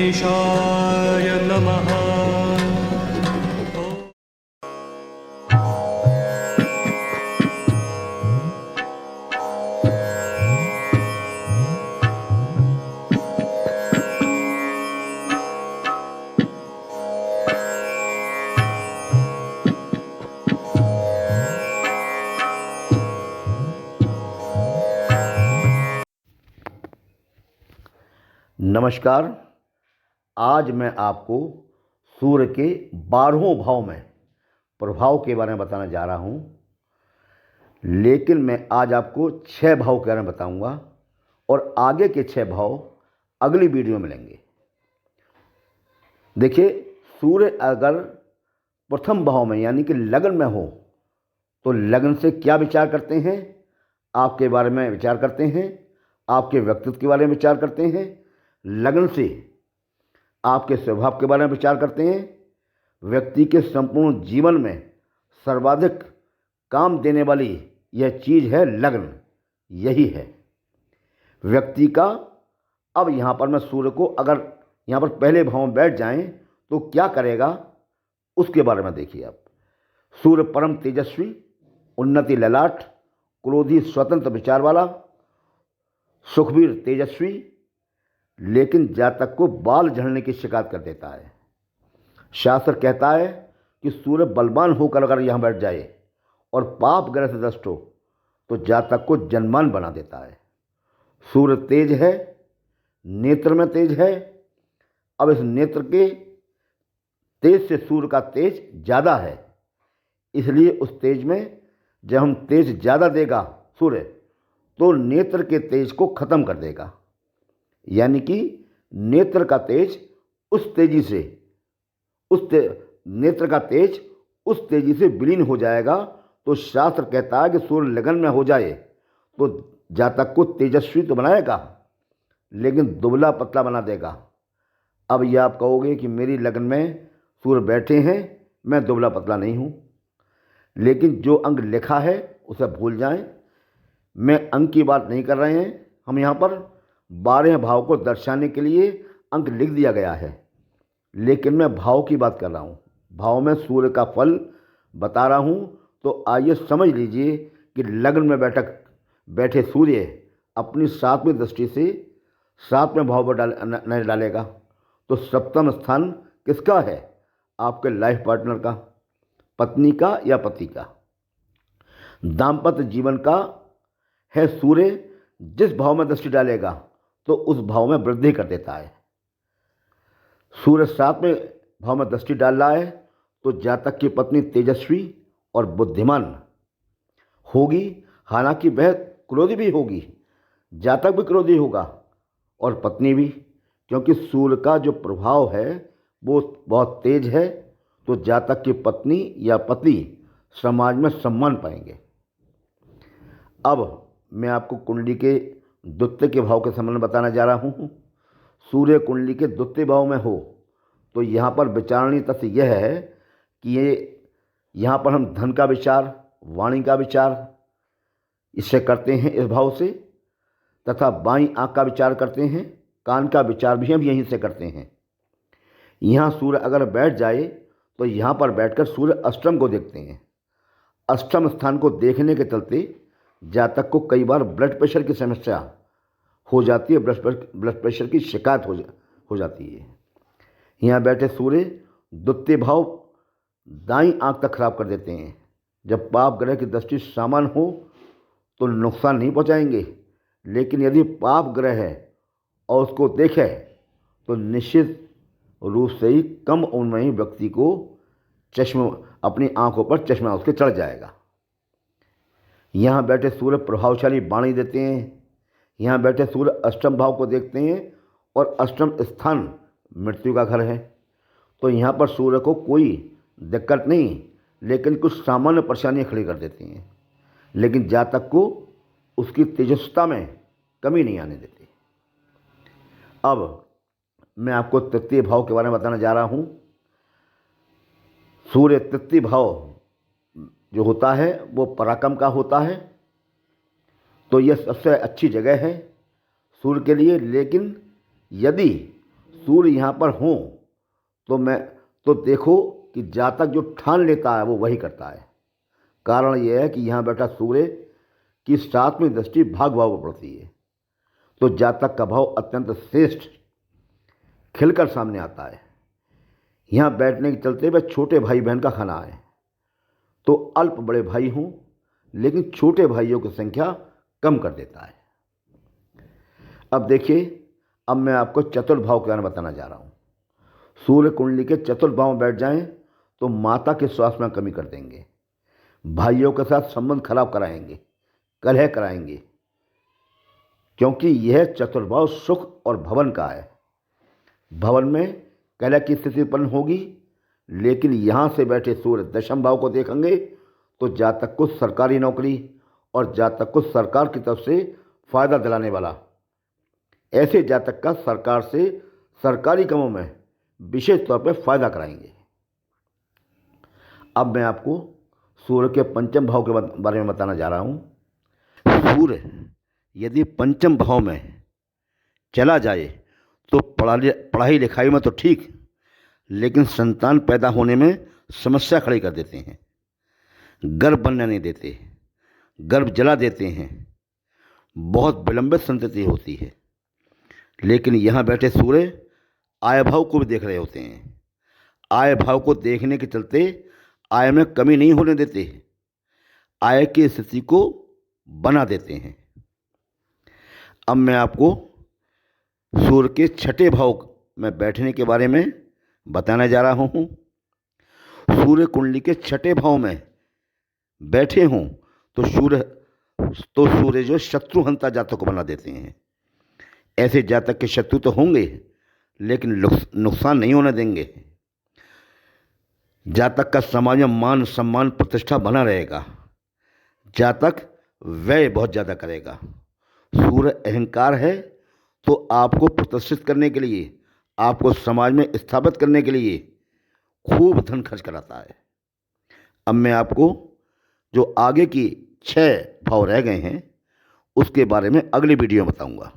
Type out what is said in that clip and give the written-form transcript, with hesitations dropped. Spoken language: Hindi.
गणेशाय नमः। नमस्कार। आज मैं आपको सूर्य के 12वें भाव में प्रभाव के बारे में बताने जा रहा हूँ, लेकिन मैं आज आपको 6 भाव के बारे में बताऊँगा और आगे के 6 भाव अगली वीडियो में लेंगे। देखिए, सूर्य अगर प्रथम भाव में यानी कि लगन में हो तो लगन से क्या विचार करते हैं, आपके बारे में विचार करते हैं, आपके व्यक्तित्व के बारे में विचार करते हैं, लगन से आपके स्वभाव के बारे में विचार करते हैं। व्यक्ति के संपूर्ण जीवन में सर्वाधिक काम देने वाली यह चीज़ है लगन, यही है व्यक्ति का। अब यहाँ पर मैं सूर्य को अगर यहाँ पर पहले भाव में बैठ जाएं तो क्या करेगा उसके बारे में देखिए आप। सूर्य परम तेजस्वी, उन्नति ललाट, क्रोधी स्वतंत्र विचार वाला, सुखवीर तेजस्वी, लेकिन जातक को बाल झड़ने की शिकायत कर देता है। शास्त्र कहता है कि सूर्य बलवान होकर अगर यहाँ बैठ जाए और पाप ग्रह से दष्ट हो तो जातक को जन्मान बना देता है। सूर्य तेज है, नेत्र में तेज है। अब इस नेत्र के तेज से सूर्य का तेज ज़्यादा है, इसलिए उस तेज में जब हम तेज ज़्यादा देगा सूर्य तो नेत्र के तेज को ख़त्म कर देगा, यानी कि नेत्र का तेज उस तेजी से नेत्र का तेज उस तेजी से विलीन हो जाएगा। तो शास्त्र कहता है कि सूर्य लगन में हो जाए तो जातक को तेजस्वी तो बनाएगा लेकिन दुबला पतला बना देगा। अब यह आप कहोगे कि मेरी लगन में सूर्य बैठे हैं, मैं दुबला पतला नहीं हूँ, लेकिन जो अंक लिखा है उसे भूल जाएं। मैं अंक की बात नहीं कर रहे हैं, हम यहाँ पर 12 भाव को दर्शाने के लिए अंक लिख दिया गया है, लेकिन मैं भाव की बात कर रहा हूँ। भाव में सूर्य का फल बता रहा हूँ। तो आइए समझ लीजिए कि लग्न में बैठे सूर्य अपनी 7वीं दृष्टि से 7वें भाव पर नजर डालेगा तो सप्तम स्थान किसका है? आपके लाइफ पार्टनर का, पत्नी का या पति का। दाम्पत्य जीवन का है सूर्य। जिस भाव में दृष्टि डालेगा तो उस भाव में वृद्धि कर देता है। सूर्य 7वें भाव में दृष्टि डाल रहा है तो जातक की पत्नी तेजस्वी और बुद्धिमान होगी, हालांकि वह क्रोधी भी होगी, जातक भी क्रोधी होगा और पत्नी भी, क्योंकि सूर्य का जो प्रभाव है वो बहुत तेज है। तो जातक की पत्नी या पति समाज में सम्मान पाएंगे। अब मैं आपको कुंडली के द्वितीय के भाव के संबंध में बताना जा रहा हूँ। सूर्य कुंडली के द्वितीय भाव में हो तो यहाँ पर विचारणीय तथ्य यह है कि यहाँ पर हम धन का विचार, वाणी का विचार इससे करते हैं इस भाव से, तथा बाईं आँख का विचार करते हैं, कान का विचार भी हम यहीं से करते हैं। यहाँ सूर्य अगर बैठ जाए तो यहाँ पर बैठकर सूर्य अष्टम को देखते हैं। अष्टम स्थान को देखने के चलते जातक को कई बार ब्लड प्रेशर की समस्या हो जाती है, ब्लड प्रेशर की शिकायत हो जाती है। यहाँ बैठे सूर्य द्वितीय भाव दाईं आंख तक खराब कर देते हैं। जब पाप ग्रह की दृष्टि सामान्य हो तो नुकसान नहीं पहुँचाएंगे, लेकिन यदि पाप ग्रह है और उसको देखे तो निश्चित रूप से ही कम उम्र में ही व्यक्ति को चश्मा, अपनी आंखों पर चश्मा उसके चढ़ जाएगा। यहाँ बैठे सूर्य प्रभावशाली वाणी देते हैं। यहाँ बैठे सूर्य अष्टम भाव को देखते हैं और अष्टम स्थान मृत्यु का घर है। तो यहाँ पर सूर्य को कोई दिक्कत नहीं, लेकिन कुछ सामान्य परेशानियाँ खड़ी कर देती हैं, लेकिन जातक को उसकी तेजस्विता में कमी नहीं आने देती। अब मैं आपको तृतीय भाव के बारे में बताने जा रहा हूँ। सूर्य तृतीय भाव जो होता है वो पराक्रम का होता है, तो यह सबसे अच्छी जगह है सूर्य के लिए। लेकिन यदि सूर्य यहाँ पर हों तो देखो कि जातक जो ठान लेता है वो वही करता है। कारण यह है कि यहाँ बैठा सूर्य की सातवीं दृष्टि भाग भाव पर पड़ती है, तो जातक का भाव अत्यंत श्रेष्ठ खिलकर सामने आता है। यहाँ बैठने के चलते वह छोटे भाई बहन का खाना है, तो अल्प बड़े भाई हों लेकिन छोटे भाइयों की संख्या कम कर देता है। अब देखिए, अब मैं आपको चतुर्भाव के बारे में बताना जा रहा हूँ। सूर्य कुंडली के चतुर्भाव में बैठ जाएं तो माता के स्वास्थ्य में कमी कर देंगे, भाइयों के साथ संबंध खराब कराएंगे, कलह कराएंगे, क्योंकि यह चतुर्भाव सुख और भवन का है। भवन में कलह की स्थिति उत्पन्न होगी, लेकिन यहाँ से बैठे सूर्य दशम भाव को देखेंगे तो जातक को सरकारी नौकरी और जातक को सरकार की तरफ से फायदा दिलाने वाला ऐसे जातक का सरकार से सरकारी कामों में विशेष तौर पर फायदा कराएंगे। अब मैं आपको सूर्य के पंचम भाव के बारे में बताना जा रहा हूँ। सूर्य यदि पंचम भाव में चला जाए तो पढ़ाई लिखाई में तो ठीक, लेकिन संतान पैदा होने में समस्या खड़ी कर देते हैं, गर्भ बनने नहीं देते, गर्भ जला देते हैं, बहुत विलंबित संतति होती है। लेकिन यहाँ बैठे सूर्य आय भाव को भी देख रहे होते हैं। आय भाव को देखने के चलते आय में कमी नहीं होने देते, आय की स्थिति को बना देते हैं। अब मैं आपको सूर्य के छठे भाव में बैठने के बारे में बताने जा रहा हूँ। सूर्य कुंडली के छठे भाव में बैठे हों तो सूर्य जो शत्रुहंता जातक को बना देते हैं। ऐसे जातक के शत्रु तो होंगे लेकिन नुकसान नहीं होने देंगे। जातक का समाज में मान सम्मान प्रतिष्ठा बना रहेगा। जातक व्यय बहुत ज़्यादा करेगा। सूर्य अहंकार है तो आपको प्रतिष्ठित करने के लिए, आपको समाज में स्थापित करने के लिए खूब धन खर्च कराता है। अब मैं आपको जो आगे की 6 भाव रह गए हैं उसके बारे में अगली वीडियो में बताऊंगा।